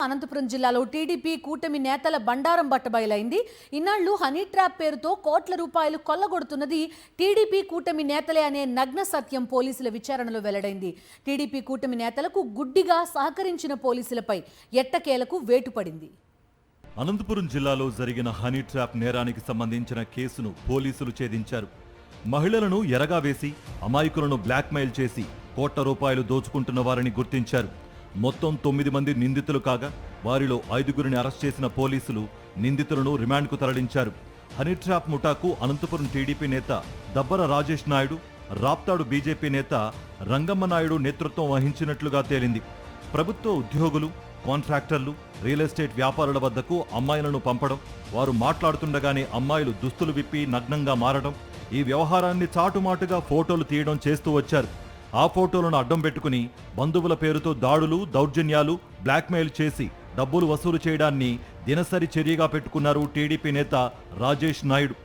అనంతపురం జిల్లాలో టీడీపీ కూటమి నేతల బండారం బట్టబయలైంది. ఇన్నాళ్లు హనీ ట్రాప్ పేరుతో కోట్ల రూపాయలు కొల్లగొడుతున్నది టీడీపీ కూటమి నేతలే అనే నగ్న సత్యం పోలీసుల విచారణలో వెల్లడైంది. టీడీపీ కూటమి నేతలకు గుడ్డిగా సహకరించిన పోలీసులపై ఎట్టకేలకు వేటు పడింది. అనంతపురం జిల్లాలో జరిగిన హనీ ట్రాప్ నేరానికి సంబంధించిన కేసును పోలీసులు ఛేదించారు. మహిళలను ఎరగా వేసి అమాయకులను బ్లాక్మెయిల్ చేసి కోట్ల రూపాయలు దోచుకుంటున్న వారిని గుర్తించారు. మొత్తం 9 మంది నిందితులు కాగా వారిలో 5గురిని అరెస్ట్ చేసిన పోలీసులు నిందితులను రిమాండ్కు తరలించారు. హనీ ట్రాప్ ముఠాకు అనంతపురం టీడీపీ నేత దబ్బర రాజేష్ నాయుడు, రాప్తాడు బీజేపీ నేత రంగమ్మ నాయుడు నేతృత్వం వహించినట్లుగా తేలింది. ప్రభుత్వ ఉద్యోగులు, కాంట్రాక్టర్లు, రియల్ ఎస్టేట్ వ్యాపారుల వద్దకు అమ్మాయిలను పంపడం, వారు మాట్లాడుతుండగానే అమ్మాయిలు దుస్తులు విప్పి నగ్నంగా మారడం, ఈ వ్యవహారాన్ని చాటుమాటుగా ఫోటోలు తీయడం చేస్తూ వచ్చారు. ఆ ఫోటోలను అడ్డం పెట్టుకుని బంధువుల పేరుతో దాడులు, దౌర్జన్యాలు, బ్లాక్మెయిల్ చేసి డబ్బులు వసూలు చేయడాన్ని దినసరి చర్యగా పెట్టుకున్నారు టీడీపీ నేత రాజేష్ నాయుడు.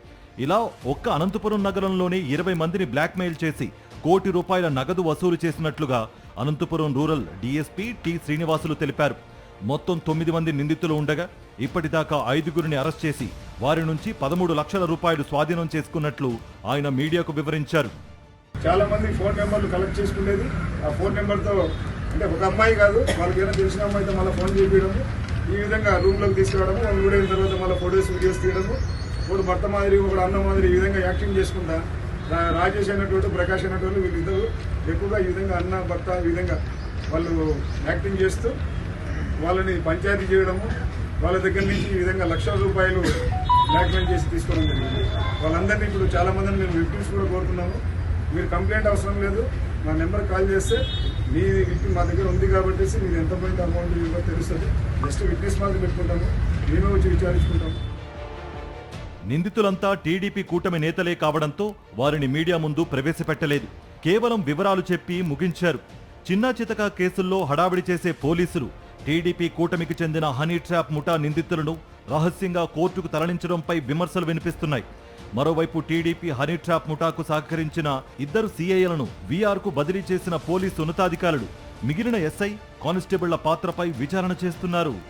ఇలా ఒక్క అనంతపురం నగరంలోనే 20 మందిని బ్లాక్మెయిల్ చేసి కోటి రూపాయల నగదు వసూలు చేసినట్లుగా Anantapuram rural DSP T Srinivasulu తెలిపారు. మొత్తం 9 మంది నిందితులు ఉండగా ఇప్పటిదాకా 5గురిని అరెస్ట్ చేసి వారి నుంచి 13 లక్షల రూపాయలు స్వాధీనం చేసుకున్నట్లు ఆయన మీడియాకు వివరించారు. చాలా మంది ఫోన్ నెంబర్లు కలెక్ట్ చేసుకునేది. ఆ ఫోన్ నెంబర్తో అంటే ఒక అమ్మాయి కాదు, వాళ్ళకి ఏమైనా తెలిసిన అమ్మాయితో మళ్ళీ ఫోన్ చేపించడము, ఈ విధంగా రూమ్లోకి తీసుకురావడము, వాళ్ళు వీడియో తర్వాత మళ్ళీ ఫోటోస్ వీడియోస్ తీయడము, ఒకడు భర్త మాదిరి ఒకడు అన్న మాదిరి ఈ విధంగా యాక్టింగ్ చేసుకుంటా రాజేష్ అయినటువంటి ప్రకాష్ అయినటువంటి వీళ్ళిద్దరు ఎక్కువగా ఈ విధంగా అన్న భర్త ఈ విధంగా వాళ్ళు యాక్టింగ్ చేస్తూ వాళ్ళని పంచాయతీ చేయడము, వాళ్ళ దగ్గర నుంచి ఈ విధంగా లక్షల రూపాయలు బ్లాక్మెయిల్ చేసి తీసుకోవడం జరిగింది. వాళ్ళందరినీ ఇప్పుడు చాలా మందిని మేము విక్టిమ్స్ కూడా కోరుతున్నాము. మీరు కంప్లైంట్ అవసరం లేదు, నా నెంబర్ కాల్ చేస్తే మీ విక్టిమ్ మా దగ్గర ఉంది కాబట్టి మీరు ఎంత పోయింది అమౌంట్ ఇవ్వో తెలుస్తుంది. జస్ట్ విట్నెస్ మాత్రం పెట్టుకుంటాము, మేమే వచ్చి విచారించుకుంటాము. నిందితులంతా టీడీపీ కూటమి నేతలే కావడంతో వారిని మీడియా ముందు ప్రవేశపెట్టలేదు. కేవలం వివరాలు చెప్పి ముగించారు. చిన్నా చితకా కేసుల్లో హడావిడి చేసే పోలీసులు టీడీపీ కూటమికి చెందిన హనీ ట్రాప్ ముఠా నిందితులను రహస్యంగా కోర్టుకు తరలించడంపై విమర్శలు వినిపిస్తున్నాయి. మరోవైపు టీడీపీ హనీ ట్రాప్ ముఠాకు సహకరించిన 2 సీఐలను వీఆర్కు బదిలీ చేసిన పోలీసు ఉన్నతాధికారులు మిగిలిన ఎస్ఐ, కానిస్టేబుళ్ల పాత్రపై విచారణ చేస్తున్నారు.